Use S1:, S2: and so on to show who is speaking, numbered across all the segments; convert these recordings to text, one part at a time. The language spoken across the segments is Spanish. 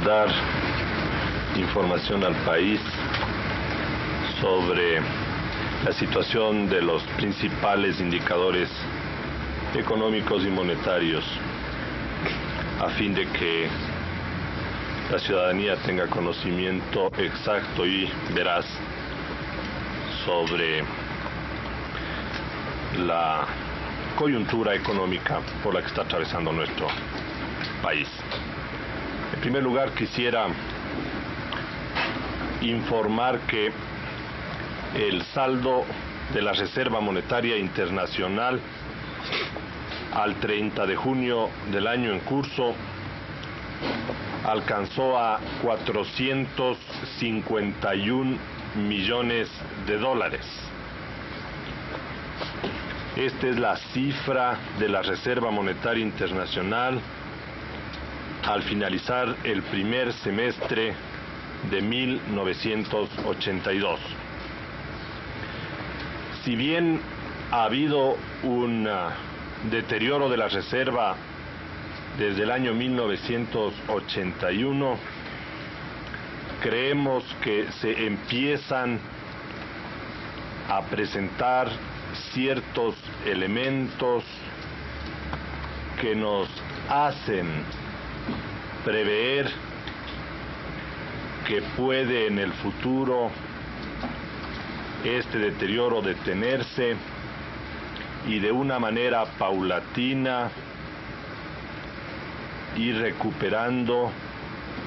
S1: dar información al país sobre la situación de los principales indicadores económicos y monetarios, a fin de que la ciudadanía tenga conocimiento exacto y veraz sobre la coyuntura económica por la que está atravesando nuestro país. En primer lugar, quisiera informar que el saldo de la Reserva Monetaria Internacional al 30 de junio del año en curso alcanzó a 451 millones de dólares. Esta es la cifra de la Reserva Monetaria Internacional al finalizar el primer semestre de 1982. Si bien ha habido un deterioro de la reserva desde el año 1981, creemos que se empiezan a presentar ciertos elementos que nos hacen prever que puede en el futuro este deterioro detenerse y de una manera paulatina ir recuperando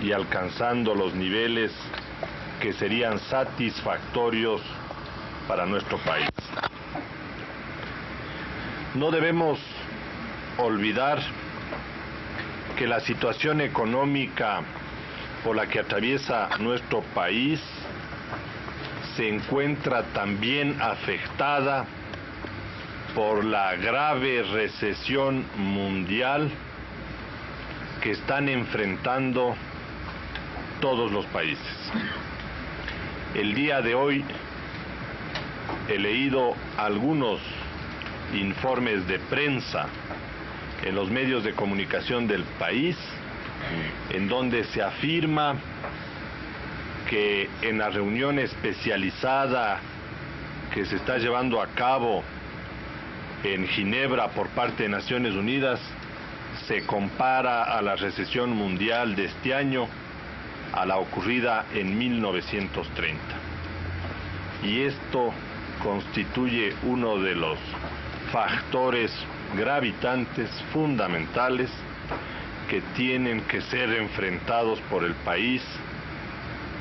S1: y alcanzando los niveles que serían satisfactorios para nuestro país. No debemos olvidar que la situación económica por la que atraviesa nuestro país se encuentra también afectada por la grave recesión mundial que están enfrentando todos los países. El día de hoy he leído algunos informes de prensa en los medios de comunicación del país, en donde se afirma que en la reunión especializada que se está llevando a cabo en Ginebra por parte de Naciones Unidas, se compara a la recesión mundial de este año a la ocurrida en 1930. Y esto constituye uno de los factores gravitantes, fundamentales, que tienen que ser enfrentados por el país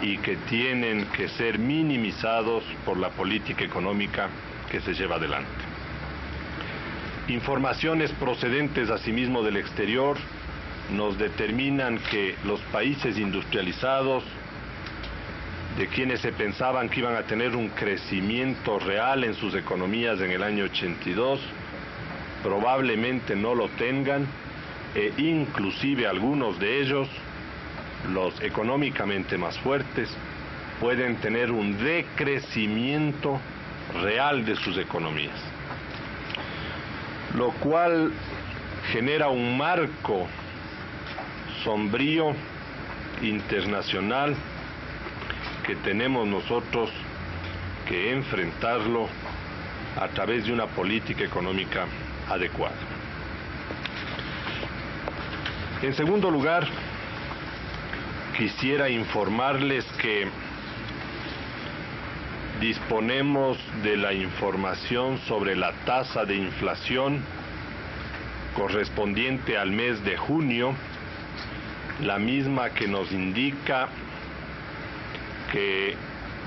S1: y que tienen que ser minimizados por la política económica que se lleva adelante. Informaciones procedentes asimismo del exterior nos determinan que los países industrializados, de quienes se pensaban que iban a tener un crecimiento real en sus economías en el año 82, probablemente no lo tengan, e inclusive algunos de ellos, los económicamente más fuertes, pueden tener un decrecimiento real de sus economías, lo cual genera un marco sombrío internacional que tenemos nosotros que enfrentarlo a través de una política económica adecuada. En segundo lugar, quisiera informarles que disponemos de la información sobre la tasa de inflación correspondiente al mes de junio, la misma que nos indica que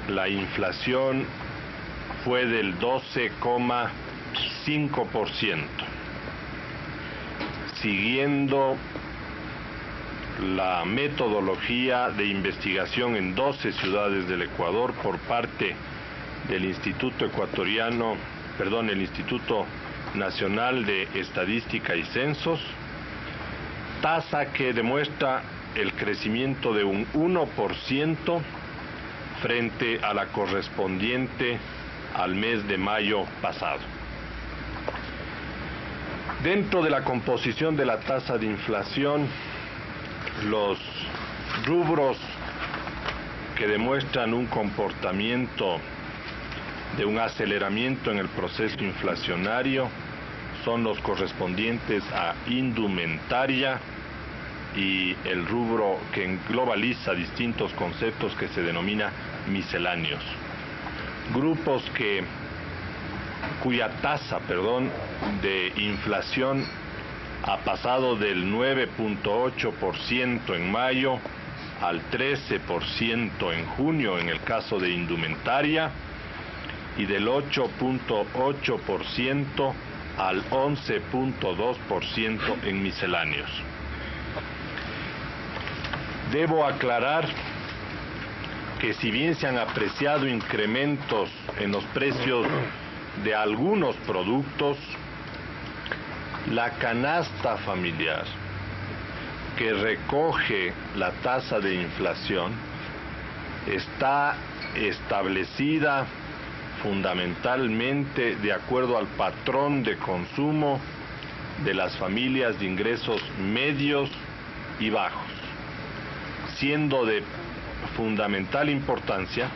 S1: la inflación fue del 12,5%, siguiendo la metodología de investigación en 12 ciudades del Ecuador por parte del Instituto el Instituto Nacional de Estadística y Censos, tasa que demuestra el crecimiento de un 1% frente a la correspondiente al mes de mayo pasado. Dentro de la composición de la tasa de inflación, los rubros que demuestran un comportamiento de un aceleramiento en el proceso inflacionario son los correspondientes a indumentaria y el rubro que globaliza distintos conceptos que se denomina misceláneos. Grupos cuya tasa, de inflación ha pasado del 9.8% en mayo al 13% en junio en el caso de indumentaria y del 8.8% al 11.2% en misceláneos. Debo aclarar que si bien se han apreciado incrementos en los precios de algunos productos, la canasta familiar que recoge la tasa de inflación está establecida fundamentalmente de acuerdo al patrón de consumo de las familias de ingresos medios y bajos, siendo de fundamental importancia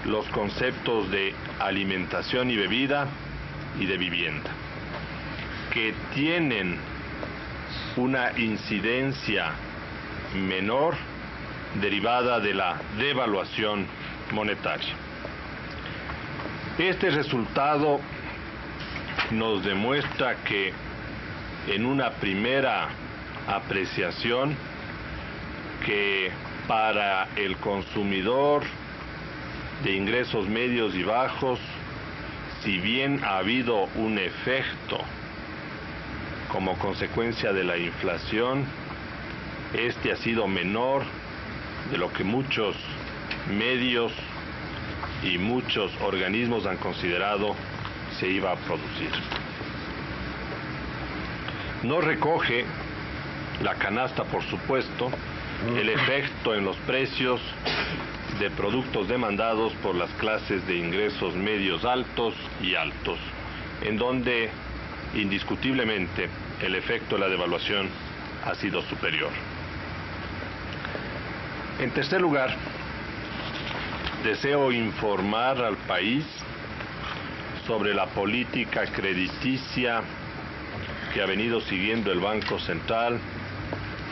S1: los conceptos de alimentación y bebida y de vivienda, que tienen una incidencia menor derivada de la devaluación monetaria. Este resultado nos demuestra que en una primera apreciación que para el consumidor de ingresos medios y bajos, si bien ha habido un efecto como consecuencia de la inflación, este ha sido menor de lo que muchos medios y muchos organismos han considerado se iba a producir. No recoge la canasta, por supuesto, el efecto en los precios de productos demandados por las clases de ingresos medios altos y altos, en donde indiscutiblemente el efecto de la devaluación ha sido superior. En tercer lugar, deseo informar al país sobre la política crediticia que ha venido siguiendo el Banco Central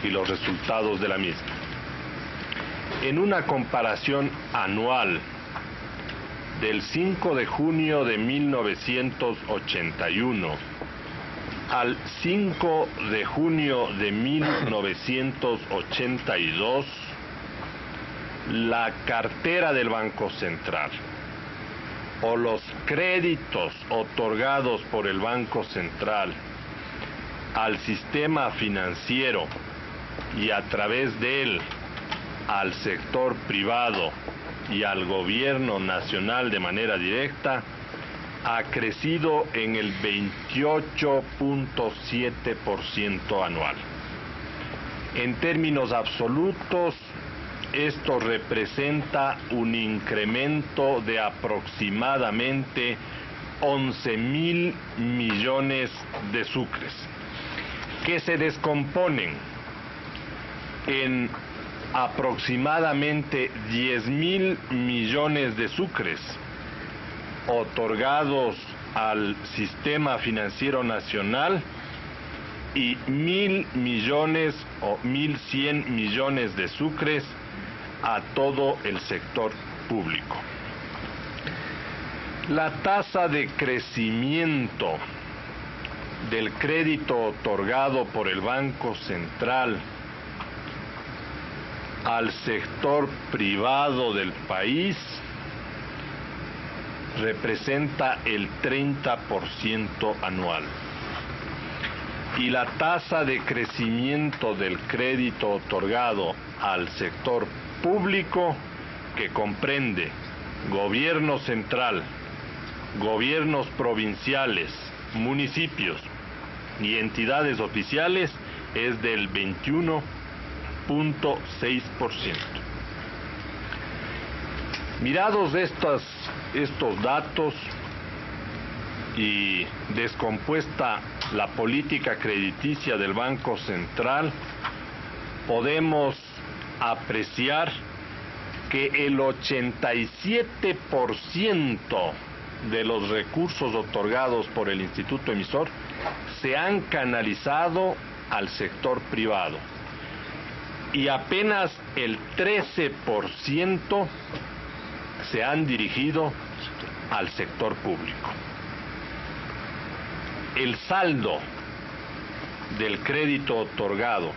S1: y los resultados de la misma. En una comparación anual del 5 de junio de 1981 al 5 de junio de 1982, la cartera del Banco Central o los créditos otorgados por el Banco Central al sistema financiero y a través de él al sector privado y al gobierno nacional de manera directa ha crecido en el 28.7% anual. En términos absolutos, esto representa un incremento de aproximadamente 11.000 millones de sucres, que se descomponen en aproximadamente 10.000 millones de sucres otorgados al sistema financiero nacional y 1.000 millones o 1.100 millones de sucres a todo el sector público. La tasa de crecimiento del crédito otorgado por el Banco Central al sector privado del país representa el 30% anual. Y la tasa de crecimiento del crédito otorgado al sector público, que comprende gobierno central, gobiernos provinciales, municipios y entidades oficiales, es del 21.6%. Mirados estos datos y descompuesta la política crediticia del Banco Central, podemos apreciar que el 87% de los recursos otorgados por el instituto emisor se han canalizado al sector privado y apenas el 13% se han dirigido al sector público. El saldo del crédito otorgado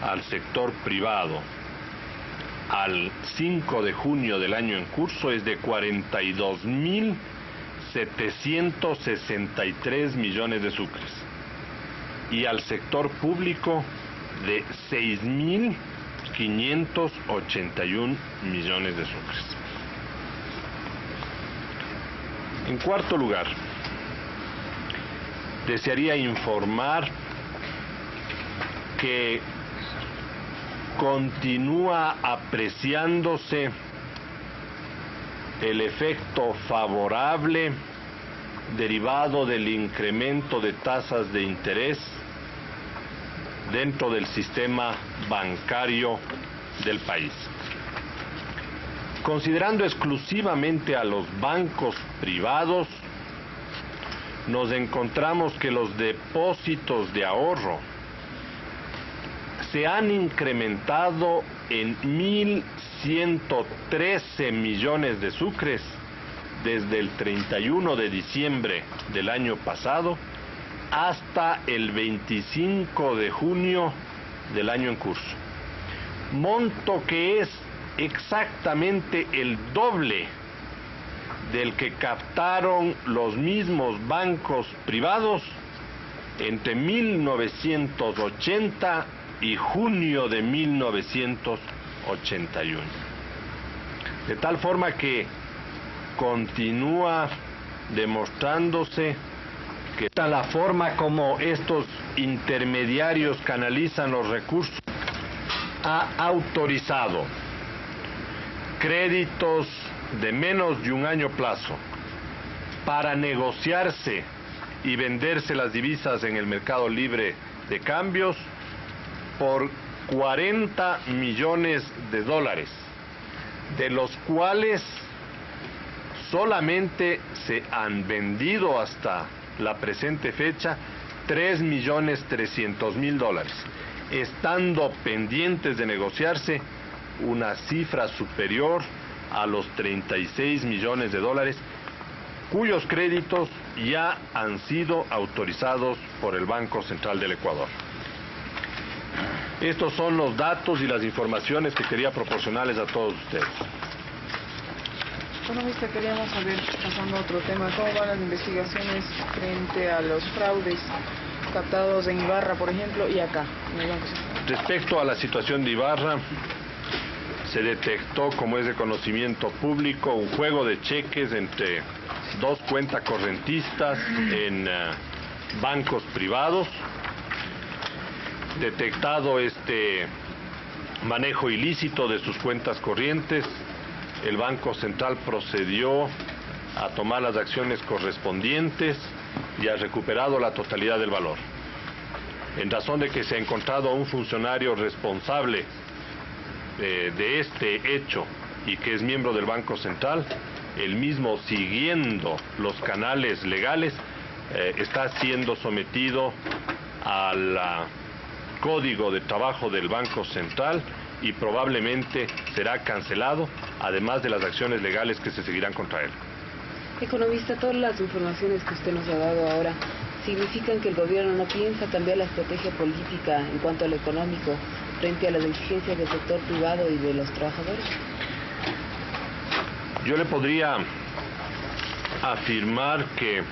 S1: al sector privado al 5 de junio del año en curso es de 42.763 millones de sucres y al sector público de 6.581 millones de sucres. En cuarto lugar, desearía informar que continúa apreciándose el efecto favorable derivado del incremento de tasas de interés dentro del sistema bancario del país. Considerando exclusivamente a los bancos privados, nos encontramos que los depósitos de ahorro se han incrementado en 1.113 millones de sucres desde el 31 de diciembre del año pasado hasta el 25 de junio del año en curso. Monto que es exactamente el doble del que captaron los mismos bancos privados entre 1980 y junio de 1981. De tal forma que continúa demostrándose que la forma como estos intermediarios canalizan los recursos ha autorizado créditos de menos de un año plazo para negociarse y venderse las divisas en el mercado libre de cambios por 40 millones de dólares, de los cuales solamente se han vendido hasta la presente fecha 3.300.000 dólares, estando pendientes de negociarse una cifra superior a los 36 millones de dólares, cuyos créditos ya han sido autorizados por el Banco Central del Ecuador. Estos son los datos y las informaciones que quería proporcionarles a todos ustedes.
S2: Economista, queríamos saber, pasando a otro tema, ¿cómo van las investigaciones frente a los fraudes captados en Ibarra, por ejemplo, y acá, en el Banco Central?
S1: Respecto a la situación de Ibarra, se detectó, como es de conocimiento público, un juego de cheques entre dos cuentas correntistas en bancos privados. Detectado este manejo ilícito de sus cuentas corrientes, el Banco Central procedió a tomar las acciones correspondientes y ha recuperado la totalidad del valor. En razón de que se ha encontrado a un funcionario responsable de este hecho y que es miembro del Banco Central, el mismo, siguiendo los canales legales, está siendo sometido al Código de Trabajo del Banco Central y probablemente será cancelado, además de las acciones legales que se seguirán contra él.
S3: Economista, todas las informaciones que usted nos ha dado ahora significan que el gobierno no piensa cambiar la estrategia política en cuanto a lo económico frente a las exigencias del sector privado y de los trabajadores.
S1: Yo le podría afirmar que,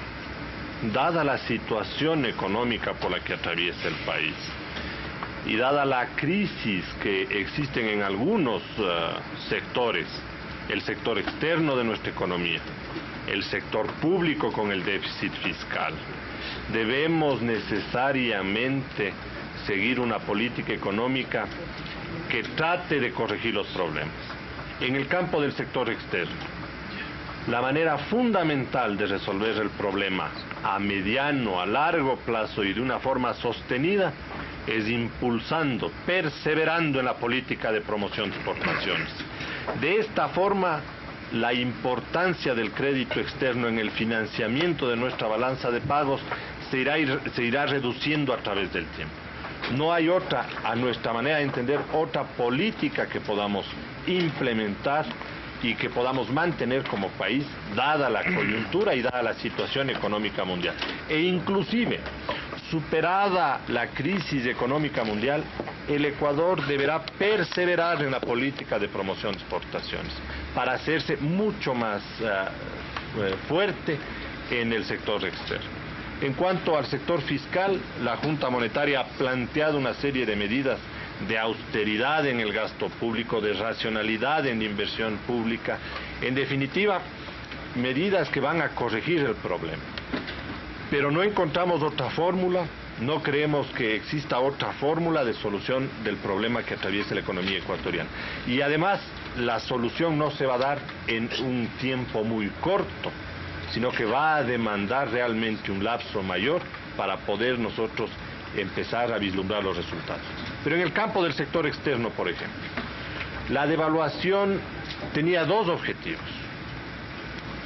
S1: dada la situación económica por la que atraviesa el país y dada la crisis que existen en algunos sectores, el sector externo de nuestra economía, el sector público con el déficit fiscal, debemos necesariamente seguir una política económica que trate de corregir los problemas. En el campo del sector externo, la manera fundamental de resolver el problema a mediano, a largo plazo y de una forma sostenida es impulsando, perseverando en la política de promoción de exportaciones. De esta forma, la importancia del crédito externo en el financiamiento de nuestra balanza de pagos se irá reduciendo a través del tiempo. No hay otra, a nuestra manera de entender, otra política que podamos implementar y que podamos mantener como país, dada la coyuntura y dada la situación económica mundial. E inclusive, superada la crisis económica mundial, el Ecuador deberá perseverar en la política de promoción de exportaciones para hacerse mucho más fuerte en el sector externo. En cuanto al sector fiscal, la Junta Monetaria ha planteado una serie de medidas de austeridad en el gasto público, de racionalidad en la inversión pública, en definitiva, medidas que van a corregir el problema. Pero no encontramos otra fórmula, no creemos que exista otra fórmula de solución del problema que atraviesa la economía ecuatoriana. Y además, la solución no se va a dar en un tiempo muy corto, sino que va a demandar realmente un lapso mayor para poder nosotros empezar a vislumbrar los resultados. Pero en el campo del sector externo, por ejemplo, la devaluación tenía dos objetivos,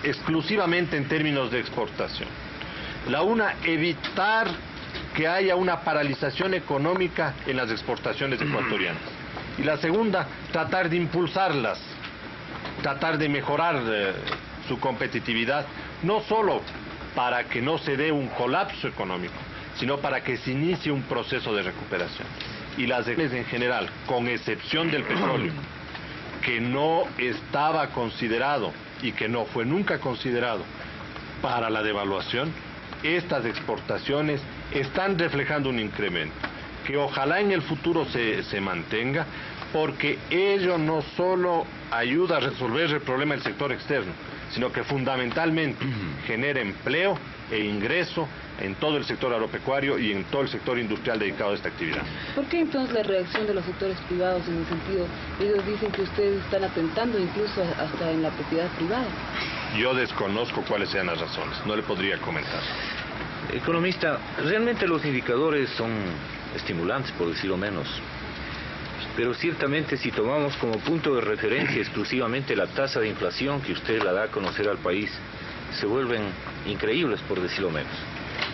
S1: exclusivamente en términos de exportación. La una, evitar que haya una paralización económica en las exportaciones ecuatorianas. Y la segunda, tratar de impulsarlas, tratar de mejorar su competitividad, no solo para que no se dé un colapso económico, sino para que se inicie un proceso de recuperación. Y las en general, con excepción del petróleo, que no estaba considerado y que no fue nunca considerado para la devaluación, estas exportaciones están reflejando un incremento, que ojalá en el futuro se mantenga, porque ello no solo ayuda a resolver el problema del sector externo, sino que fundamentalmente genera empleo e ingreso en todo el sector agropecuario y en todo el sector industrial dedicado a esta actividad.
S3: ¿Por qué entonces la reacción de los sectores privados en el sentido, ellos dicen que ustedes están atentando incluso hasta en la propiedad privada?
S1: Yo desconozco cuáles sean las razones, no le podría comentar.
S4: Economista, realmente los indicadores son estimulantes, por decirlo menos. Pero ciertamente si tomamos como punto de referencia exclusivamente la tasa de inflación que usted la da a conocer al país, se vuelven increíbles, por decirlo menos.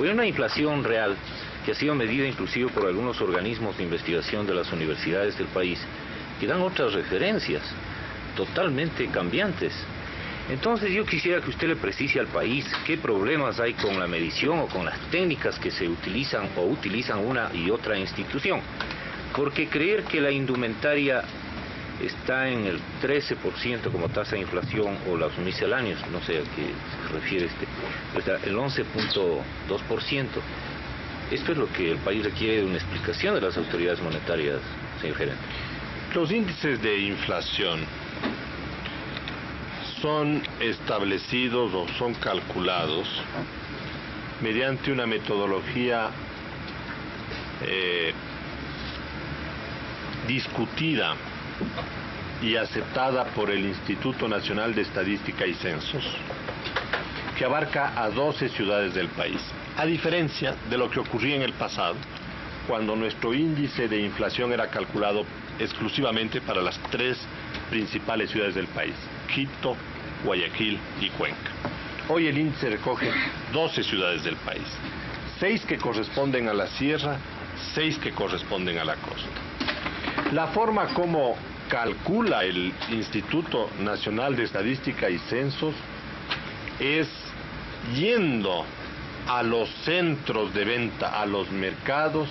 S4: Hay una inflación real que ha sido medida inclusive por algunos organismos de investigación de las universidades del país, que dan otras referencias totalmente cambiantes. Entonces yo quisiera que usted le precise al país qué problemas hay con la medición o con las técnicas que se utilizan o utilizan una y otra institución. Porque creer que la indumentaria está en el 13% como tasa de inflación o los misceláneos, no sé a qué se refiere el 11.2%, esto es lo que el país requiere de una explicación de las autoridades monetarias, señor gerente.
S1: Los índices de inflación son establecidos o son calculados mediante una metodología discutida y aceptada por el Instituto Nacional de Estadística y Censos, que abarca a 12 ciudades del país, a diferencia de lo que ocurría en el pasado, cuando nuestro índice de inflación era calculado exclusivamente para las 3 principales ciudades del país, Quito, Guayaquil y Cuenca. Hoy el índice recoge 12 ciudades del país, 6 que corresponden a la sierra, 6 que corresponden a la costa. La forma como calcula el Instituto Nacional de Estadística y Censos es yendo a los centros de venta, a los mercados,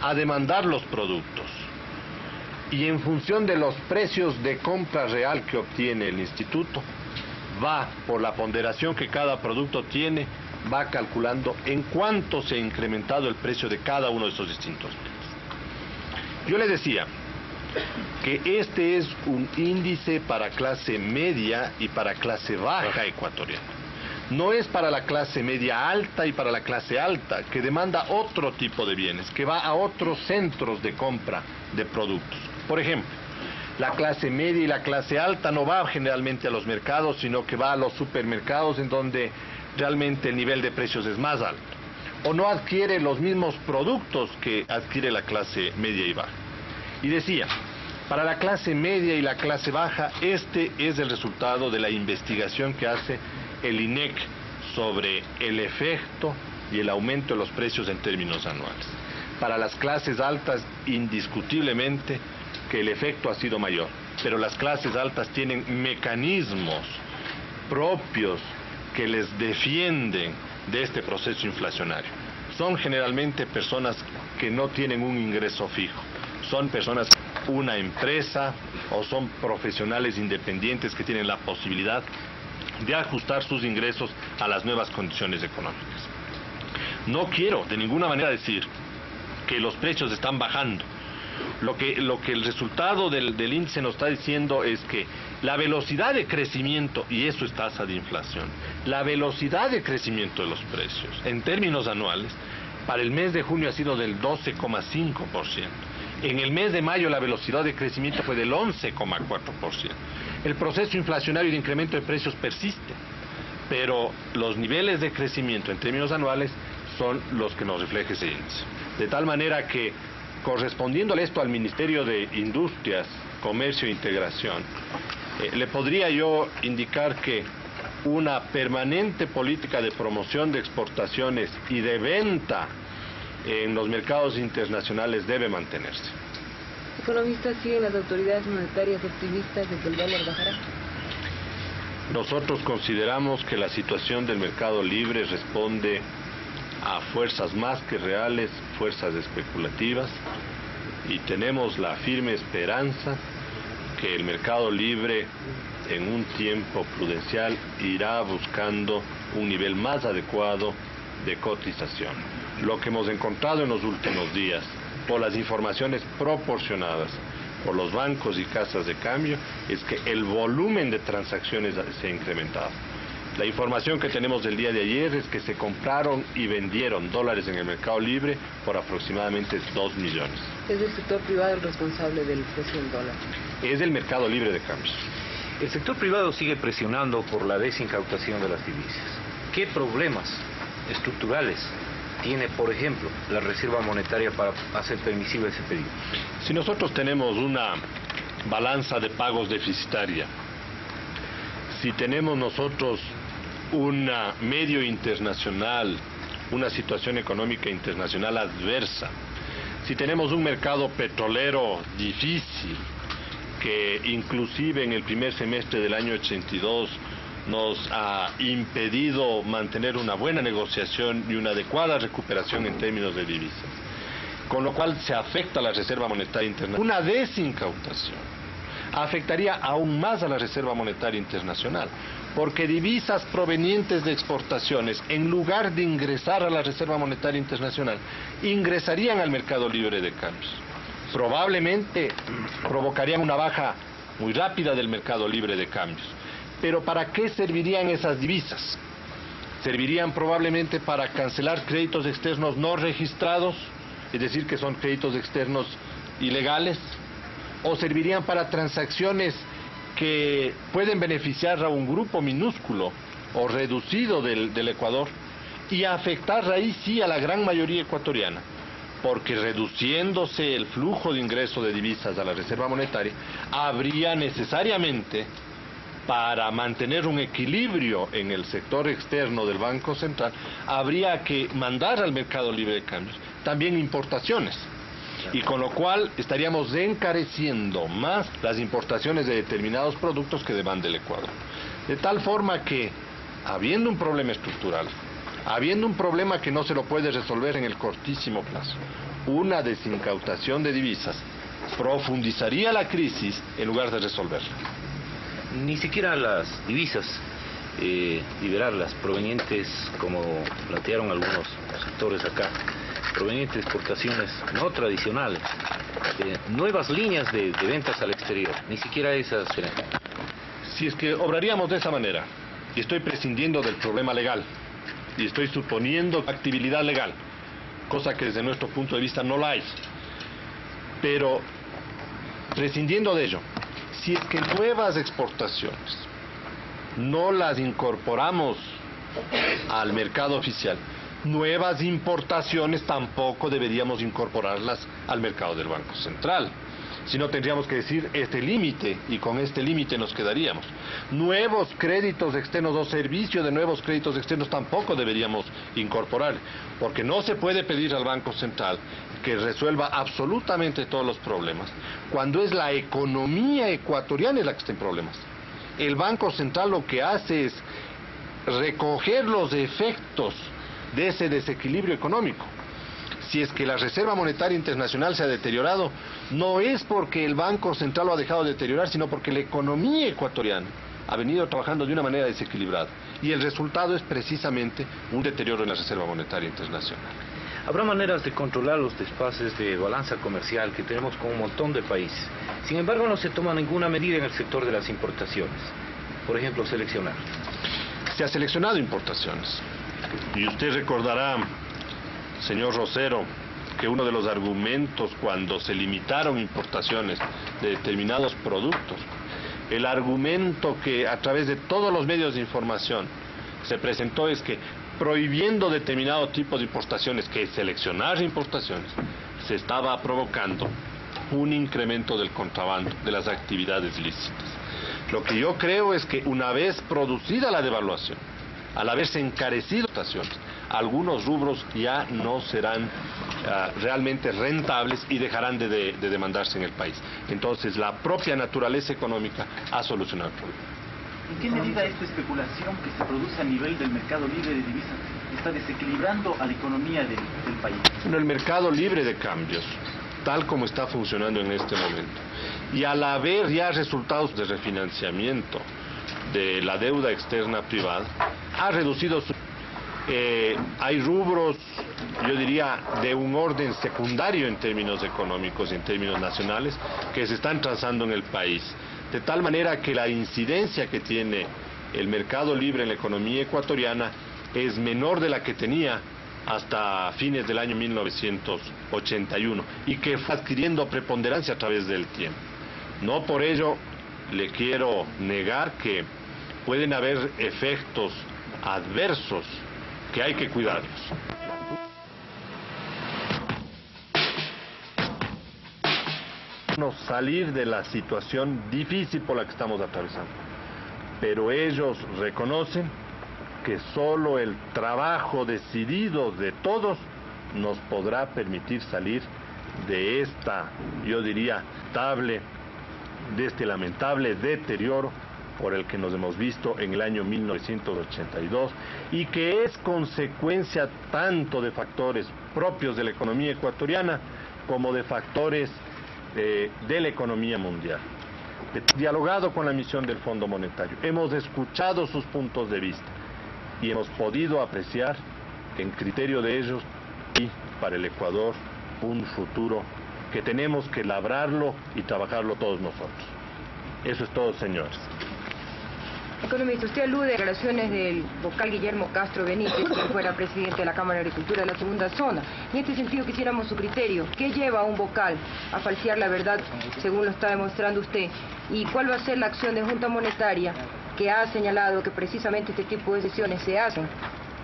S1: a demandar los productos. Y en función de los precios de compra real que obtiene el instituto, va por la ponderación que cada producto tiene, va calculando en cuánto se ha incrementado el precio de cada uno de esos distintos bienes. Yo le decía que este es un índice para clase media y para clase baja ecuatoriana. No es para la clase media alta y para la clase alta, que demanda otro tipo de bienes, que va a otros centros de compra de productos. Por ejemplo, la clase media y la clase alta no va generalmente a los mercados, sino que va a los supermercados en donde realmente el nivel de precios es más alto. o no adquiere los mismos productos que adquiere la clase media y baja. Y decía, para la clase media y la clase baja, este es el resultado de la investigación que hace el INEC sobre el efecto y el aumento de los precios en términos anuales. Para las clases altas, indiscutiblemente que el efecto ha sido mayor, pero las clases altas tienen mecanismos propios que les defienden de este proceso inflacionario. Son generalmente personas que no tienen un ingreso fijo, son personas, una empresa o son profesionales independientes que tienen la posibilidad de ajustar sus ingresos a las nuevas condiciones económicas. No quiero de ninguna manera decir que los precios están bajando. Lo que el resultado del índice nos está diciendo es que la velocidad de crecimiento, y eso es tasa de inflación, la velocidad de crecimiento de los precios en términos anuales, para el mes de junio ha sido del 12,5%. En el mes de mayo la velocidad de crecimiento fue del 11,4%. El proceso inflacionario de incremento de precios persiste, pero los niveles de crecimiento en términos anuales son los que nos refleja ese índice. De tal manera que, correspondiéndole esto al Ministerio de Industrias, Comercio e Integración, le podría yo indicar que una permanente política de promoción de exportaciones y de venta en los mercados internacionales debe mantenerse.
S3: Economistas, ¿siguen las autoridades monetarias optimistas de que el dólar bajará?
S1: Nosotros consideramos que la situación del mercado libre responde a fuerzas más que reales, fuerzas especulativas, y tenemos la firme esperanza que el mercado libre en un tiempo prudencial irá buscando un nivel más adecuado de cotización. Lo que hemos encontrado en los últimos días, por las informaciones proporcionadas por los bancos y casas de cambio, es que el volumen de transacciones se ha incrementado. La información que tenemos del día de ayer es que se compraron y vendieron dólares en el mercado libre por aproximadamente 2 millones.
S3: ¿Es el sector privado el responsable del precio del dólar?
S1: Es el mercado libre de cambios.
S4: El sector privado sigue presionando por la desincautación de las divisas. ¿Qué problemas estructurales tiene, por ejemplo, la Reserva Monetaria para hacer permisible ese pedido?
S1: Si nosotros tenemos una balanza de pagos deficitaria, si tenemos nosotros un medio internacional, una situación económica internacional adversa, si tenemos un mercado petrolero difícil, que inclusive en el primer semestre del año 82 nos ha impedido mantener una buena negociación y una adecuada recuperación en términos de divisas, con lo cual se afecta a la Reserva Monetaria Internacional. Una desincautación afectaría aún más a la Reserva Monetaria Internacional, porque divisas provenientes de exportaciones, en lugar de ingresar a la Reserva Monetaria Internacional, ingresarían al mercado libre de cambios. Probablemente provocarían una baja muy rápida del mercado libre de cambios. Pero ¿para qué servirían esas divisas? Servirían probablemente para cancelar créditos externos no registrados, es decir, que son créditos externos ilegales, o servirían para transacciones que pueden beneficiar a un grupo minúsculo o reducido del Ecuador y afectar ahí sí a la gran mayoría ecuatoriana, porque reduciéndose el flujo de ingreso de divisas a la Reserva Monetaria, habría necesariamente, para mantener un equilibrio en el sector externo del Banco Central, habría que mandar al mercado libre de cambios también importaciones, y con lo cual estaríamos encareciendo más las importaciones de determinados productos que demanda el Ecuador. De tal forma que, habiendo un problema estructural, habiendo un problema que no se lo puede resolver en el cortísimo plazo, una desincautación de divisas profundizaría la crisis en lugar de resolverla.
S4: Ni siquiera las divisas, liberarlas provenientes, como plantearon algunos sectores acá, provenientes de exportaciones no tradicionales, nuevas líneas de ventas al exterior, ni siquiera esas.
S1: Si es que obraríamos de esa manera, y estoy prescindiendo del problema legal, y estoy suponiendo actividad legal, cosa que desde nuestro punto de vista no la hay, pero prescindiendo de ello, si es que nuevas exportaciones no las incorporamos al mercado oficial, Nuevas importaciones tampoco deberíamos incorporarlas al mercado del Banco Central. Si no, tendríamos que decir este límite, y con este límite nos quedaríamos. Nuevos créditos externos o servicio de nuevos créditos externos tampoco deberíamos incorporar, porque no se puede pedir al Banco Central que resuelva absolutamente todos los problemas, cuando es la economía ecuatoriana la que está en problemas. El Banco Central lo que hace es recoger los efectos de ese desequilibrio económico. Si es que la Reserva Monetaria Internacional se ha deteriorado, no es porque el Banco Central lo ha dejado de deteriorar, sino porque la economía ecuatoriana ha venido trabajando de una manera desequilibrada. Y el resultado es precisamente un deterioro en la Reserva Monetaria Internacional.
S4: Habrá maneras de controlar los desfases de balanza comercial que tenemos con un montón de países. Sin embargo, no se toma ninguna medida en el sector de las importaciones. Por ejemplo, seleccionar.
S1: Se ha seleccionado importaciones. Y usted recordará, señor Rosero, que uno de los argumentos cuando se limitaron importaciones de determinados productos, el argumento que a través de todos los medios de información se presentó es que prohibiendo determinado tipo de importaciones, que es seleccionar importaciones, se estaba provocando un incremento del contrabando, de las actividades lícitas. Lo que yo creo es que una vez producida la devaluación, al haberse encarecido importaciones, algunos rubros ya no serán realmente rentables y dejarán de demandarse en el país. Entonces, la propia naturaleza económica ha solucionado el problema.
S5: ¿En qué medida esta especulación que se produce a nivel del mercado libre de divisas está desequilibrando a la economía del país?
S1: Bueno, el mercado libre de cambios, tal como está funcionando en este momento, y al haber ya resultados de refinanciamiento de la deuda externa privada, ha reducido su... hay rubros, yo diría, de un orden secundario en términos económicos y en términos nacionales, que se están trazando en el país. De tal manera que la incidencia que tiene el mercado libre en la economía ecuatoriana es menor de la que tenía hasta fines del año 1981 y que fue adquiriendo preponderancia a través del tiempo. No por ello le quiero negar que pueden haber efectos adversos que hay que cuidarlos. Salir de la situación difícil por la que estamos atravesando, pero ellos reconocen que solo el trabajo decidido de todos nos podrá permitir salir de esta, yo diría, de este lamentable deterioro por el que nos hemos visto en el año 1982 y que es consecuencia tanto de factores propios de la economía ecuatoriana como de factores de la economía mundial. He dialogado con la misión del Fondo Monetario, hemos escuchado sus puntos de vista y hemos podido apreciar en criterio de ellos y para el Ecuador un futuro que tenemos que labrarlo y trabajarlo todos nosotros. Eso es todo, señores.
S6: Economista, usted alude a declaraciones del vocal Guillermo Castro Benítez, que fuera presidente de la Cámara de Agricultura de la segunda zona. En este sentido quisiéramos su criterio. ¿Qué lleva a un vocal a falsear la verdad, según lo está demostrando usted? ¿Y cuál va a ser la acción de Junta Monetaria que ha señalado que precisamente este tipo de decisiones se hacen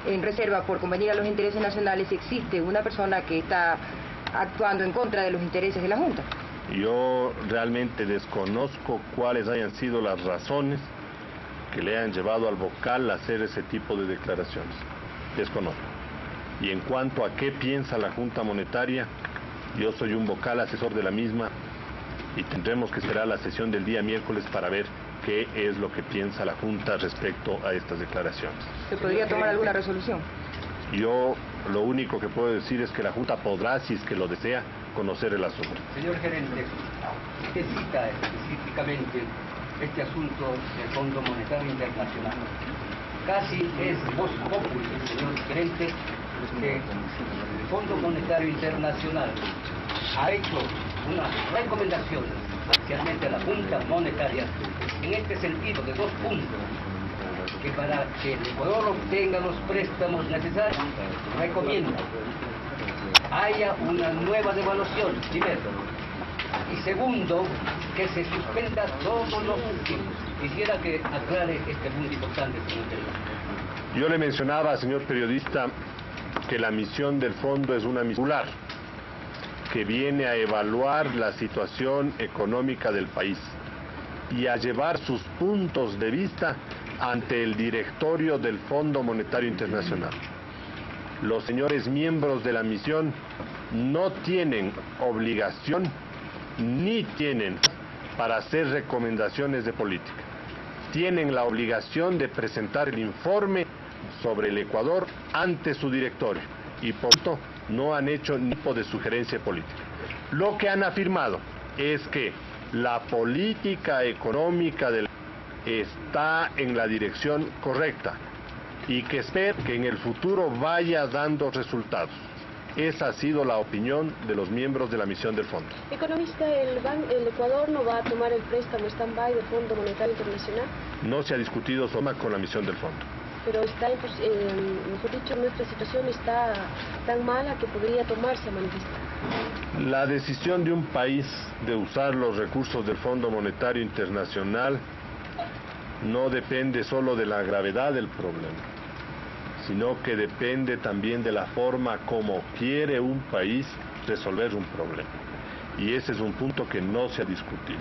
S6: en reserva por convenir a los intereses nacionales si existe una persona que está actuando en contra de los intereses de la Junta?
S1: Yo realmente desconozco cuáles hayan sido las razones que le han llevado al vocal a hacer ese tipo de declaraciones. Desconozco. Y en cuanto a qué piensa la Junta Monetaria, yo soy un vocal asesor de la misma y tendremos que esperar la sesión del día miércoles para ver qué es lo que piensa la Junta respecto a estas declaraciones.
S6: ¿Se podría tomar alguna resolución?
S1: Yo lo único que puedo decir es que la Junta podrá, si es que lo desea, conocer el asunto.
S7: Señor gerente, usted cita específicamente este asunto del Fondo Monetario Internacional. Casi es voz populi, señor gerente, que el Fondo Monetario Internacional ha hecho unas recomendaciones, especialmente a la Junta Monetaria, en este sentido de 2 puntos, que para que el Ecuador obtenga los préstamos necesarios, recomienda haya una nueva devaluación, primero, y segundo, que se suspenda todos los subsidios. Quisiera que aclare este punto importante, señor.
S1: Yo le mencionaba, señor periodista, que la misión del fondo es una misión que viene a evaluar la situación económica del país y a llevar sus puntos de vista ante el directorio del Fondo Monetario Internacional. Los señores miembros de la misión no tienen obligación ni tienen para hacer recomendaciones de política. Tienen la obligación de presentar el informe sobre el Ecuador ante su directorio y por tanto no han hecho ni tipo de sugerencia política. Lo que han afirmado es que la política económica del está en la dirección correcta y que espera que en el futuro vaya dando resultados. Esa ha sido la opinión de los miembros de la misión del fondo.
S8: Economista, ¿el Ecuador no va a tomar el préstamo stand-by del Fondo Monetario Internacional?
S1: No se ha discutido sobre con la misión del fondo.
S8: Pero está, mejor dicho, nuestra situación está tan mala que podría tomarse a manifestar.
S1: La decisión de un país de usar los recursos del Fondo Monetario Internacional no depende solo de la gravedad del problema, sino que depende también de la forma como quiere un país resolver un problema. Y ese es un punto que no se ha discutido.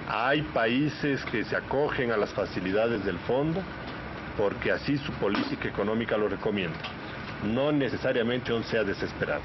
S1: Hay países que se acogen a las facilidades del fondo porque así su política económica lo recomienda. No necesariamente sea desesperado.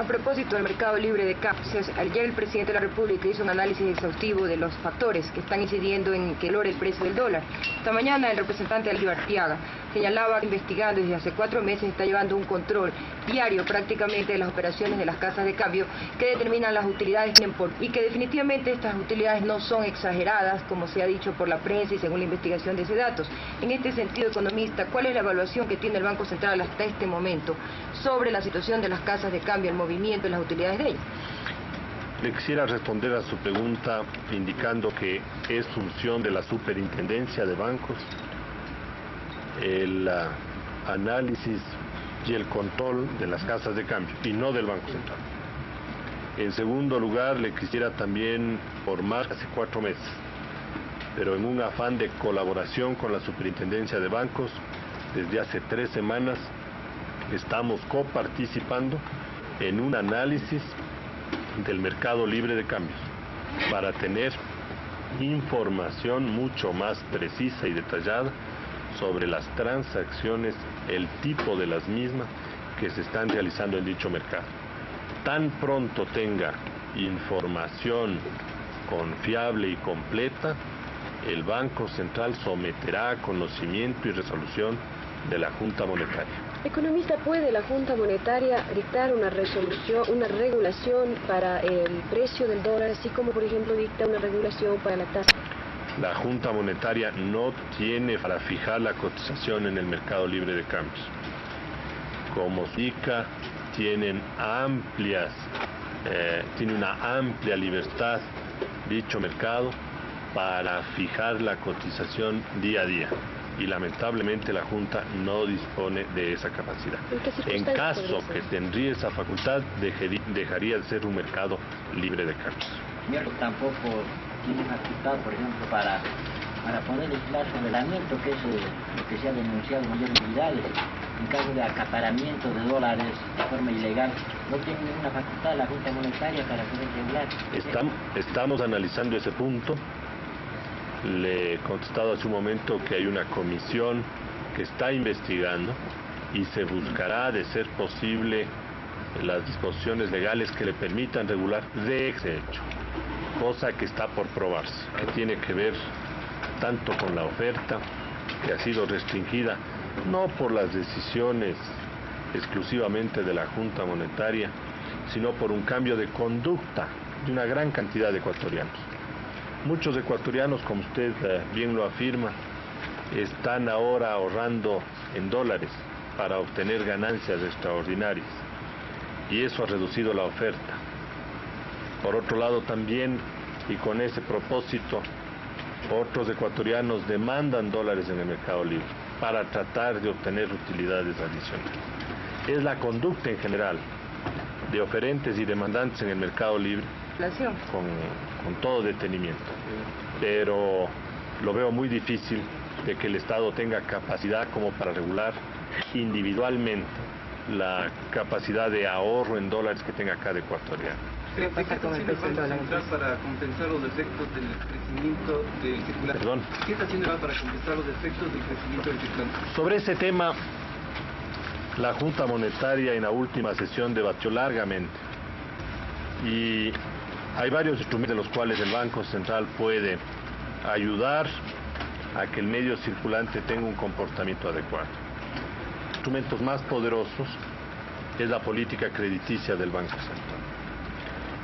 S6: A propósito del mercado libre de capitales, ayer el presidente de la República hizo un análisis exhaustivo de los factores que están incidiendo en que elore el precio del dólar. Esta mañana el representante Álvaro Arteaga señalaba que investigando desde hace 4 meses está llevando un control diario prácticamente de las operaciones de las casas de cambio que determinan las utilidades y que definitivamente estas utilidades no son exageradas como se ha dicho por la prensa y según la investigación de ese datos. En este sentido, economista, ¿cuál es la evaluación que tiene el Banco Central hasta este momento sobre la situación de las casas de cambio, el movimiento y las utilidades de ellas?
S1: Le quisiera responder a su pregunta indicando que es función de la Superintendencia de Bancos el análisis y el control de las casas de cambio y no del Banco Central. En segundo lugar, le quisiera también informar hace 4 meses, pero en un afán de colaboración con la Superintendencia de Bancos, desde hace 3 semanas estamos coparticipando en un análisis del mercado libre de cambios para tener información mucho más precisa y detallada sobre las transacciones, el tipo de las mismas que se están realizando en dicho mercado. Tan pronto tenga información confiable y completa, el Banco Central someterá a conocimiento y resolución de la Junta Monetaria.
S8: Economista, ¿puede la Junta Monetaria dictar una regulación para el precio del dólar, así como por ejemplo dicta una regulación para la tasa?
S1: La Junta Monetaria no tiene para fijar la cotización en el mercado libre de cambios. Como indica, tiene una amplia libertad dicho mercado para fijar la cotización día a día. Y lamentablemente la Junta no dispone de esa capacidad. En caso que tendría esa facultad, dejaría de ser un mercado libre de cambios.
S9: Tampoco tiene facultad, por ejemplo, para poder legislar sobre el lamento, que es lo que se ha denunciado en mayores unidades, en caso de acaparamiento de dólares de forma ilegal. No tiene ninguna facultad la Junta Monetaria para poder regular.
S1: Estamos analizando ese punto. Le he contestado hace un momento que hay una comisión que está investigando y se buscará, de ser posible, las disposiciones legales que le permitan regular de ese hecho, cosa que está por probarse, que tiene que ver tanto con la oferta, que ha sido restringida no por las decisiones exclusivamente de la Junta Monetaria, sino por un cambio de conducta de una gran cantidad de ecuatorianos. Muchos ecuatorianos, como usted bien lo afirma, están ahora ahorrando en dólares para obtener ganancias extraordinarias y eso ha reducido la oferta. Por otro lado también, y con ese propósito, otros ecuatorianos demandan dólares en el mercado libre para tratar de obtener utilidades adicionales. Es la conducta en general de oferentes y demandantes en el mercado libre con todo detenimiento, pero lo veo muy difícil de que el Estado tenga capacidad como para regular individualmente la capacidad de ahorro en dólares que tenga cada ecuatoriano.
S6: ¿Qué pasa con el precio del dólar?
S10: Para compensar los efectos del crecimiento del circulante.
S1: Perdón.
S10: ¿Qué está haciendo para compensar los efectos del crecimiento del circulante?
S1: Sobre ese tema, la Junta Monetaria en la última sesión debatió largamente y hay varios instrumentos de los cuales el Banco Central puede ayudar a que el medio circulante tenga un comportamiento adecuado. Instrumentos más poderosos es la política crediticia del Banco Central.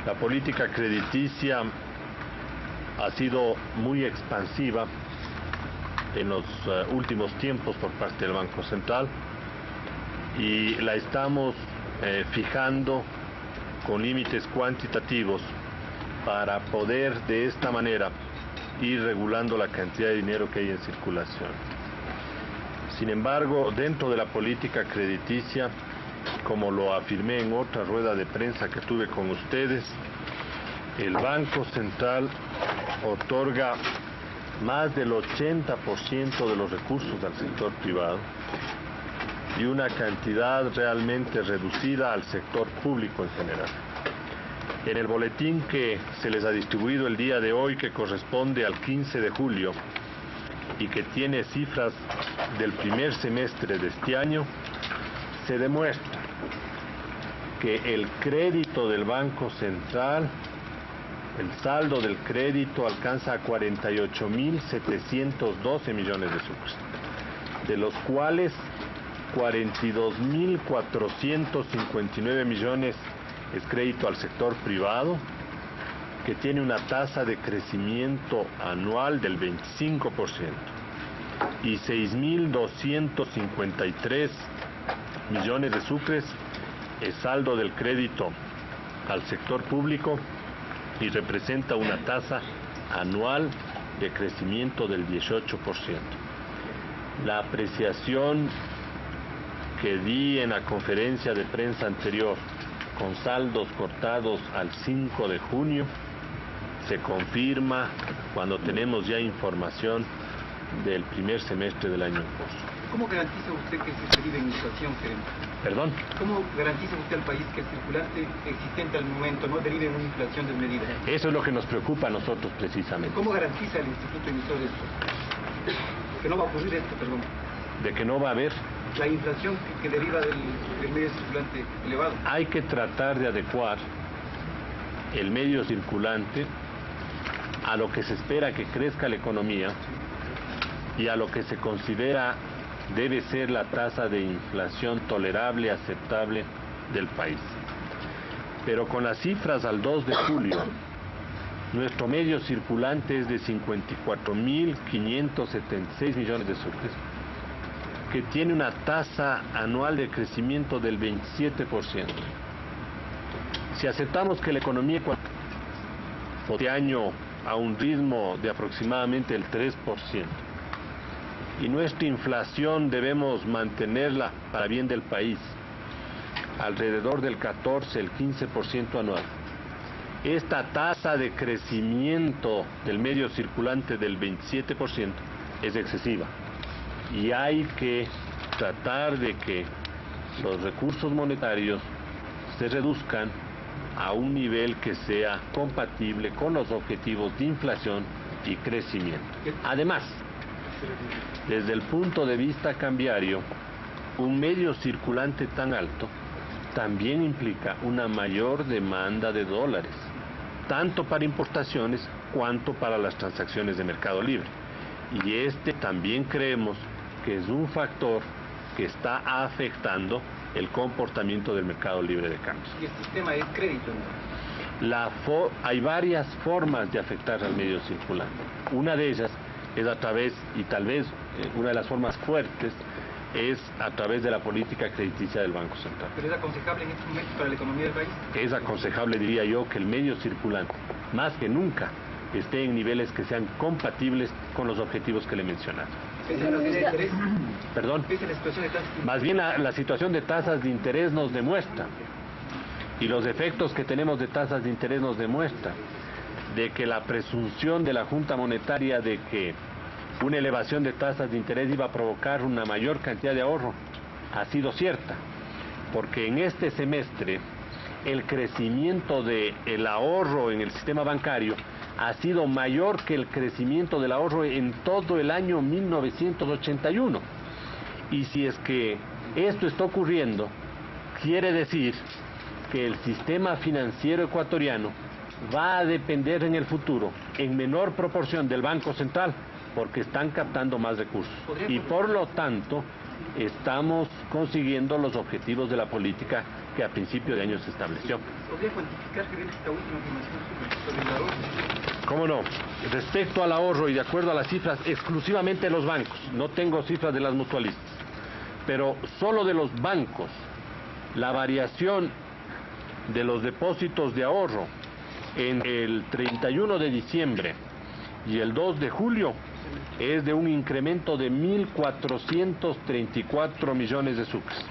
S1: La política crediticia ha sido muy expansiva en los últimos tiempos por parte del Banco Central y la estamos fijando con límites cuantitativos para poder de esta manera ir regulando la cantidad de dinero que hay en circulación. Sin embargo, dentro de la política crediticia, como lo afirmé en otra rueda de prensa que tuve con ustedes, el Banco Central otorga más del 80% de los recursos al sector privado y una cantidad realmente reducida al sector público en general. En el boletín que se les ha distribuido el día de hoy, que corresponde al 15 de julio y que tiene cifras del primer semestre de este año, se demuestra que el crédito del Banco Central, el saldo del crédito alcanza a 48.712 millones de sucres, de los cuales 42.459 millones es crédito al sector privado, que tiene una tasa de crecimiento anual del 25%, y 6.253 millones de sucres es saldo del crédito al sector público y representa una tasa anual de crecimiento del 18%. La apreciación que di en la conferencia de prensa anterior, con saldos cortados al 5 de junio, se confirma cuando tenemos ya información del primer semestre del año en curso.
S10: ¿Cómo garantiza usted que se derive en inflación, gerente?
S1: ¿Perdón?
S10: ¿Cómo garantiza usted al país que el circulante existente al momento no derive en una inflación desmedida?
S1: Eso es lo que nos preocupa a nosotros precisamente.
S10: ¿Cómo garantiza el Instituto Emisor esto? Que no va a ocurrir esto, perdón.
S1: De que no va a haber
S10: la inflación que deriva del medio circulante elevado.
S1: Hay que tratar de adecuar el medio circulante a lo que se espera que crezca la economía y a lo que se considera debe ser la tasa de inflación tolerable, aceptable del país. Pero con las cifras al 2 de julio, nuestro medio circulante es de 54.576 millones de sucres, que tiene una tasa anual de crecimiento del 27%. Si aceptamos que la economía este año a un ritmo de aproximadamente el 3%, y nuestra inflación debemos mantenerla para bien del país, alrededor del 14, el 15% anual, esta tasa de crecimiento del medio circulante del 27% es excesiva. Y hay que tratar de que los recursos monetarios se reduzcan a un nivel que sea compatible con los objetivos de inflación y crecimiento. Además, desde el punto de vista cambiario, un medio circulante tan alto también implica una mayor demanda de dólares, tanto para importaciones cuanto para las transacciones de mercado libre. Y este también creemos que es un factor que está afectando el comportamiento del mercado libre de cambios.
S10: ¿Y el sistema es crédito?
S1: Hay varias formas de afectar al medio circulante. Una de ellas es a través, y tal vez una de las formas fuertes, es a través de la política crediticia del Banco Central.
S10: ¿Pero es aconsejable en este momento para la economía del país?
S1: Es aconsejable, diría yo, que el medio circulante, más que nunca, esté en niveles que sean compatibles con los objetivos que le he mencionado. Perdón. Más bien la situación de tasas de interés nos demuestra, y los efectos que tenemos de tasas de interés nos demuestra, de que la presunción de la Junta Monetaria de que una elevación de tasas de interés iba a provocar una mayor cantidad de ahorro
S11: ha sido cierta, porque en este semestre el crecimiento del ahorro en el sistema bancario ha sido mayor que el crecimiento del ahorro en todo el año 1981. Y si es que esto está ocurriendo, quiere decir que el sistema financiero ecuatoriano va a depender en el futuro en menor proporción del Banco Central, porque están captando más recursos. Y por lo tanto, estamos consiguiendo los objetivos de la política que a principio de año se estableció.
S10: ¿Podría cuantificar que esta última información sobre el ahorro?
S11: ¿Cómo no? Respecto al ahorro y de acuerdo a las cifras exclusivamente de los bancos, no tengo cifras de las mutualistas, pero solo de los bancos, la variación de los depósitos de ahorro en el 31 de diciembre y el 2 de julio es de un incremento de 1.434 millones de sucres.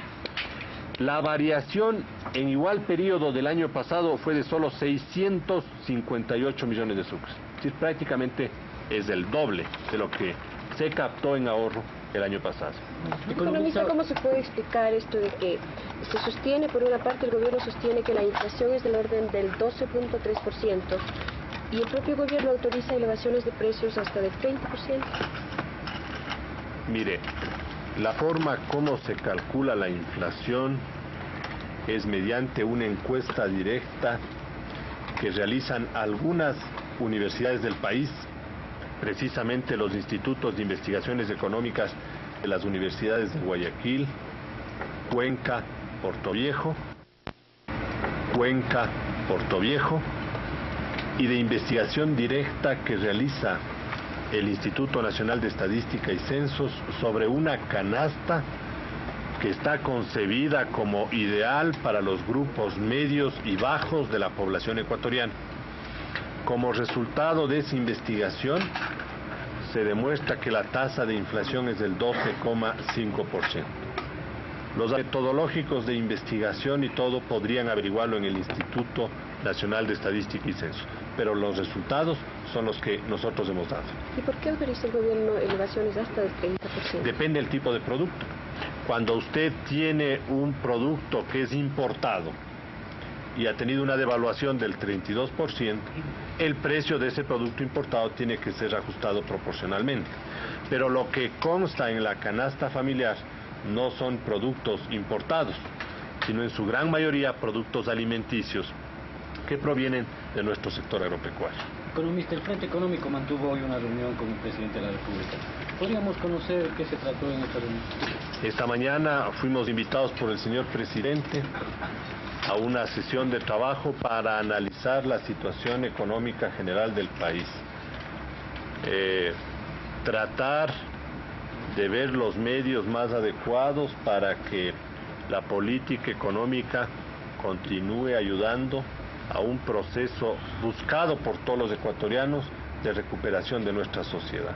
S11: La variación en igual periodo del año pasado fue de solo 658 millones de sucres. Es decir, prácticamente es el doble de lo que se captó en ahorro el año pasado.
S8: Economista, ¿cómo se puede explicar esto de que se sostiene, por una parte el gobierno sostiene que la inflación es del orden del 12.3% y el propio gobierno autoriza elevaciones de precios hasta del 30%?
S1: Mire, la forma como se calcula la inflación es mediante una encuesta directa que realizan algunas universidades del país, precisamente los institutos de investigaciones económicas de las universidades de Guayaquil, Cuenca, Portoviejo, y de investigación directa que realiza el Instituto Nacional de Estadística y Censos sobre una canasta que está concebida como ideal para los grupos medios y bajos de la población ecuatoriana. Como resultado de esa investigación, se demuestra que la tasa de inflación es del 12,5%. Los metodológicos de investigación y todo podrían averiguarlo en el Instituto Nacional de Estadística y Censo, pero los resultados son los que nosotros hemos dado.
S8: ¿Y por qué autoriza el gobierno elevaciones hasta del 30%?
S1: Depende del tipo de producto. Cuando usted tiene un producto que es importado y ha tenido una devaluación del 32%, el precio de ese producto importado tiene que ser ajustado proporcionalmente. Pero lo que consta en la canasta familiar no son productos importados, sino en su gran mayoría productos alimenticios que provienen de nuestro sector agropecuario.
S9: Economista, el Frente Económico mantuvo hoy una reunión con el presidente de la República. ¿Podríamos conocer qué se trató en esta reunión?
S1: Esta mañana fuimos invitados por el señor presidente a una sesión de trabajo para analizar la situación económica general del país. Tratar de ver los medios más adecuados para que la política económica continúe ayudando a un proceso buscado por todos los ecuatorianos de recuperación de nuestra sociedad.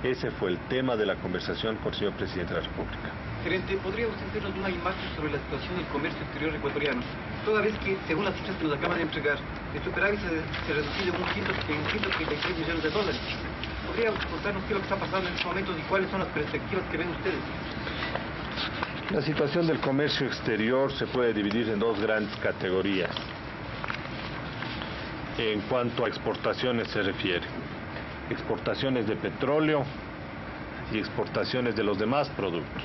S1: Ese fue el tema de la conversación con el señor presidente de la República.
S10: Gerente, ¿podría usted darnos una imagen sobre la situación del comercio exterior ecuatoriano? Toda vez que, según las cifras que nos acaban de entregar, el superávit se redució de 136 millones de dólares. ¿Podría contarnos qué es lo que está pasando en estos momentos y cuáles son las perspectivas que ven ustedes?
S1: La situación del comercio exterior se puede dividir en dos grandes categorías. En cuanto a exportaciones se refiere, exportaciones de petróleo y exportaciones de los demás productos.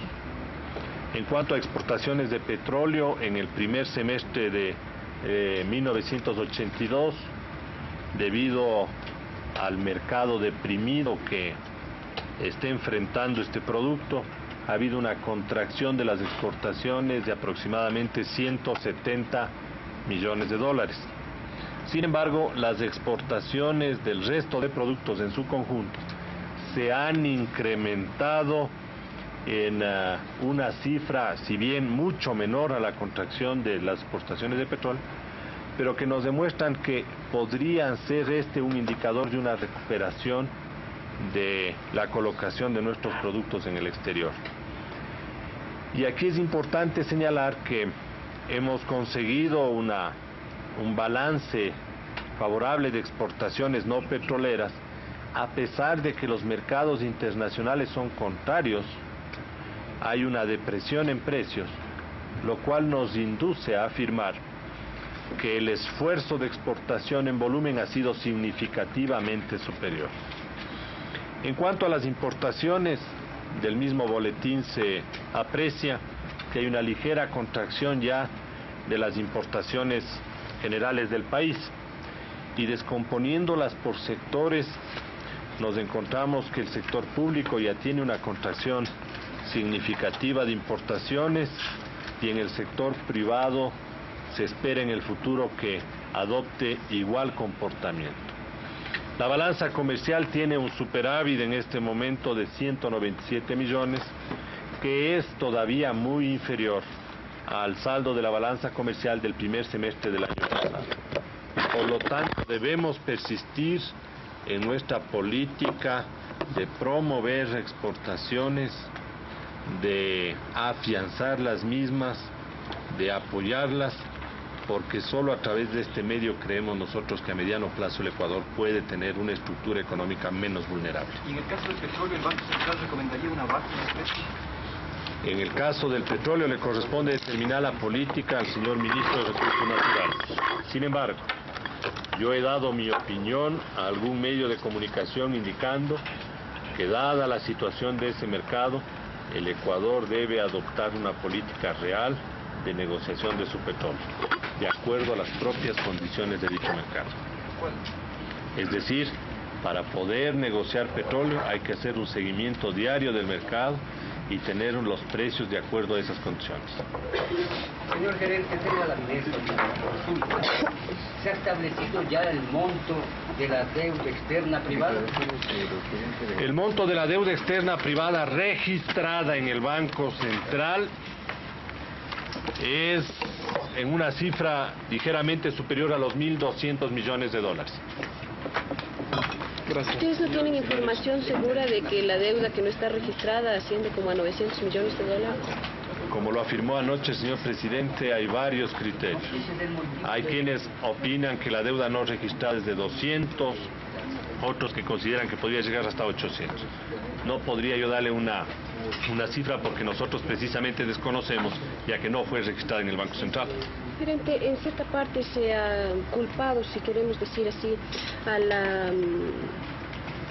S1: En cuanto a exportaciones de petróleo, en el primer semestre de 1982, debido al mercado deprimido que está enfrentando este producto, ha habido una contracción de las exportaciones de aproximadamente 170 millones de dólares. Sin embargo, las exportaciones del resto de productos en su conjunto se han incrementado en una cifra, si bien mucho menor a la contracción de las exportaciones de petróleo, pero que nos demuestran que podrían ser un indicador de una recuperación de la colocación de nuestros productos en el exterior. Y aquí es importante señalar que hemos conseguido un balance favorable de exportaciones no petroleras, a pesar de que los mercados internacionales son contrarios hay una depresión en precios, lo cual nos induce a afirmar que el esfuerzo de exportación en volumen ha sido significativamente superior. En cuanto a las importaciones, del mismo boletín se aprecia que hay una ligera contracción ya de las importaciones generales del país, y descomponiéndolas por sectores nos encontramos que el sector público ya tiene una contracción significativa de importaciones, y en el sector privado se espera en el futuro que adopte igual comportamiento. La balanza comercial tiene un superávit en este momento de 197 millones, que es todavía muy inferior al saldo de la balanza comercial del primer semestre del año pasado. Por lo tanto, debemos persistir en nuestra política de promover exportaciones, de afianzar las mismas, de apoyarlas, porque solo a través de este medio creemos nosotros que a mediano plazo el Ecuador puede tener una estructura económica menos vulnerable.
S10: ¿Y en el caso del petróleo el Banco Central recomendaría una baja en el precio?
S1: En el caso del petróleo le corresponde determinar la política al señor Ministro de Recursos Naturales. Sin embargo, yo he dado mi opinión a algún medio de comunicación indicando que, dada la situación de ese mercado, el Ecuador debe adoptar una política real de negociación de su petróleo, de acuerdo a las propias condiciones de dicho mercado. Es decir, para poder negociar petróleo hay que hacer un seguimiento diario del mercado y tener los precios de acuerdo a esas condiciones.
S7: Señor gerente, tengo la consulta. ¿Se ha establecido ya el monto de la deuda externa privada?
S1: El monto de la deuda externa privada registrada en el Banco Central es en una cifra ligeramente superior a los 1.200 millones de dólares.
S8: Gracias. ¿Ustedes no tienen información segura de que la deuda que no está registrada asciende como a 900 millones de dólares?
S1: Como lo afirmó anoche el señor presidente, hay varios criterios. Hay quienes opinan que la deuda no registrada es de 200, otros que consideran que podría llegar hasta 800. No podría yo darle una cifra porque nosotros precisamente desconocemos, ya que no fue registrada en el Banco Central.
S8: Gerente, en cierta parte se ha culpado, si queremos decir así, a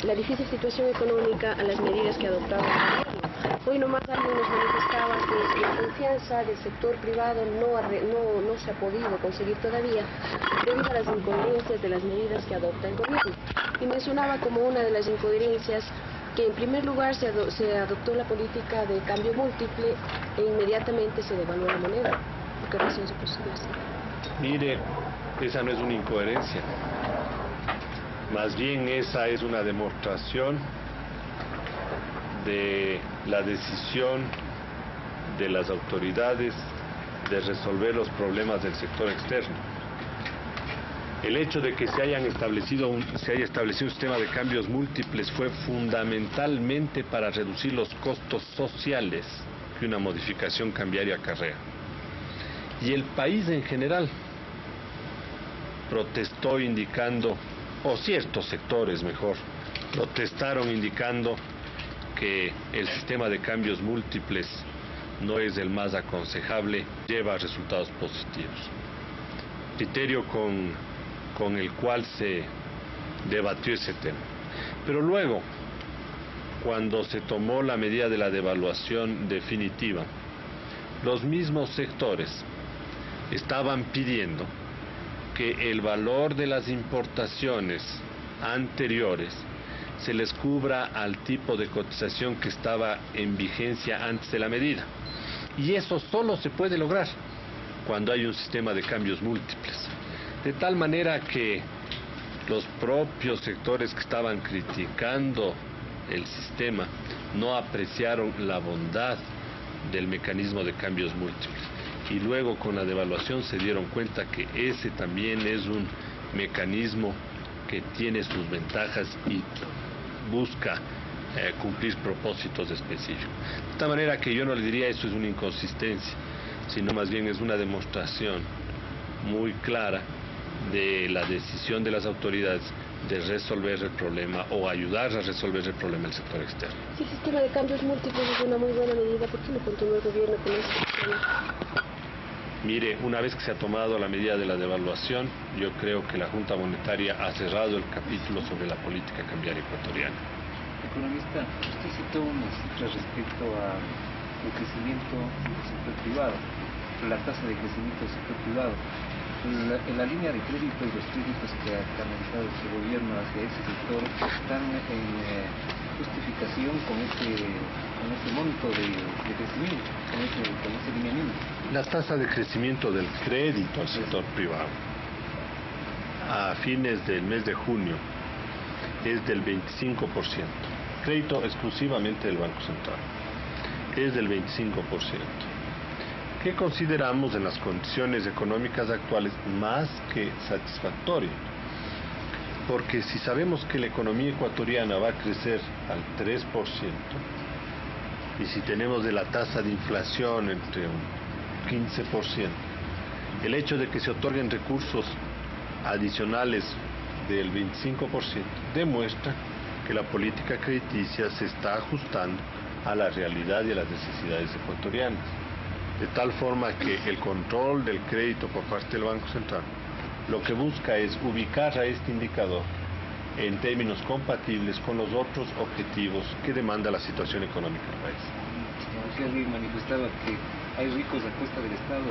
S8: la difícil situación económica, a las medidas que ha adoptado el gobierno. Hoy nomás alguien nos manifestaba que la confianza del sector privado no se ha podido conseguir todavía debido a las incoherencias de las medidas que adopta el gobierno. Y mencionaba como una de las incoherencias que en primer lugar se adoptó la política de cambio múltiple e inmediatamente se devaluó la moneda. ¿Por qué razón es posible así?
S1: Mire, esa no es una incoherencia. Más bien esa es una demostración de la decisión de las autoridades de resolver los problemas del sector externo. El hecho de que se haya establecido un sistema de cambios múltiples fue fundamentalmente para reducir los costos sociales que una modificación cambiaria acarrea. Y el país en general protestó indicando, o ciertos sectores mejor, protestaron indicando que el sistema de cambios múltiples no es el más aconsejable, lleva resultados positivos. Criterio con el cual se debatió ese tema. Pero luego, cuando se tomó la medida de la devaluación definitiva, los mismos sectores estaban pidiendo que el valor de las importaciones anteriores se les cubra al tipo de cotización que estaba en vigencia antes de la medida. Y eso solo se puede lograr cuando hay un sistema de cambios múltiples. De tal manera que los propios sectores que estaban criticando el sistema no apreciaron la bondad del mecanismo de cambios múltiples. Y luego con la devaluación se dieron cuenta que ese también es un mecanismo que tiene sus ventajas y busca cumplir propósitos específicos. De tal manera que yo no le diría eso es una inconsistencia, sino más bien es una demostración muy clara de la decisión de las autoridades
S11: de resolver el problema o ayudar a resolver el problema del sector externo.
S8: Si el sistema de cambios múltiples es una muy buena medida, ¿por qué no continúa el gobierno con este sistema?
S11: Mire, una vez que se ha tomado la medida de la devaluación, yo creo que la Junta Monetaria ha cerrado el capítulo sobre la política cambiaria ecuatoriana.
S12: Economista, usted citó unas cifras respecto al crecimiento del sector privado, la tasa de crecimiento del sector privado. En la línea de crédito y los créditos que ha canalizado este gobierno hacia ese sector están en justificación con ese monto de crecimiento, con ese lineamiento.
S1: La tasa de crecimiento del crédito al sector privado a fines del mes de junio es del 25%. Crédito exclusivamente del Banco Central es del 25%. ¿Qué consideramos en las condiciones económicas actuales más que satisfactorio? Porque si sabemos que la economía ecuatoriana va a crecer al 3%, y si tenemos de la tasa de inflación entre un 15%, el hecho de que se otorguen recursos adicionales del 25% demuestra que la política crediticia se está ajustando a la realidad y a las necesidades ecuatorianas. De tal forma que el control del crédito por parte del Banco Central lo que busca es ubicar a este indicador en términos compatibles con los otros objetivos que demanda la situación económica del país.
S12: Como usted manifestaba que hay ricos a costa del Estado.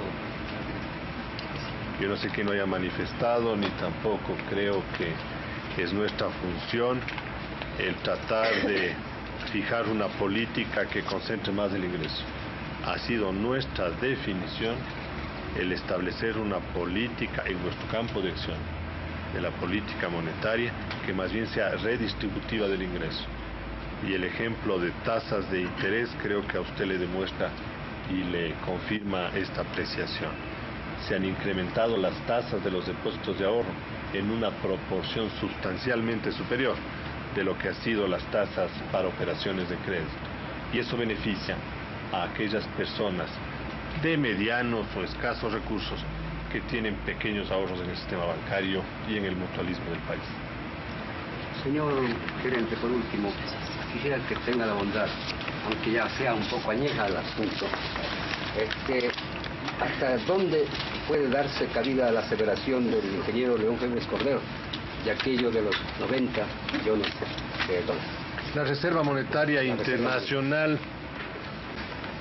S1: Yo no sé que no haya manifestado, ni tampoco creo que es nuestra función el tratar de fijar una política que concentre más el ingreso. Ha sido nuestra definición el establecer una política en nuestro campo de acción de la política monetaria que más bien sea redistributiva del ingreso. Y el ejemplo de tasas de interés creo que a usted le demuestra y le confirma esta apreciación. Se han incrementado las tasas de los depósitos de ahorro en una proporción sustancialmente superior de lo que han sido las tasas para operaciones de crédito. Y eso beneficia a aquellas personas de medianos o escasos recursos que tienen pequeños ahorros en el sistema bancario y en el mutualismo del país.
S7: Señor gerente, por último, quisiera que tenga la bondad, aunque ya sea un poco añeja el asunto, ¿hasta dónde puede darse cabida a la aseveración del ingeniero León Febres Cordero de aquello de los 90 millones de dólares?
S1: La Reserva Monetaria Internacional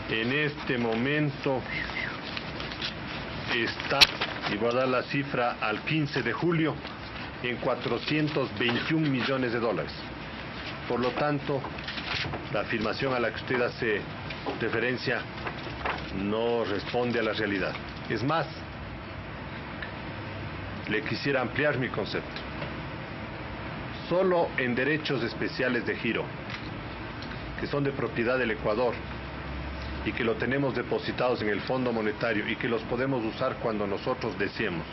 S1: en este momento está, y voy a dar la cifra al 15 de julio, en 421 millones de dólares. Por lo tanto, la afirmación a la que usted hace referencia no responde a la realidad. Es más, le quisiera ampliar mi concepto. Solo en derechos especiales de giro, que son de propiedad del Ecuador y que lo tenemos depositados en el Fondo Monetario y que los podemos usar cuando nosotros deseemos,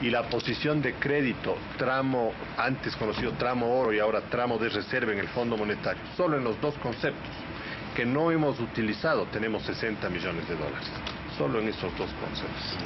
S1: y la posición de crédito, tramo, antes conocido tramo oro y ahora tramo de reserva en el Fondo Monetario, solo en los dos conceptos que no hemos utilizado tenemos 60 millones de dólares, solo en esos dos conceptos.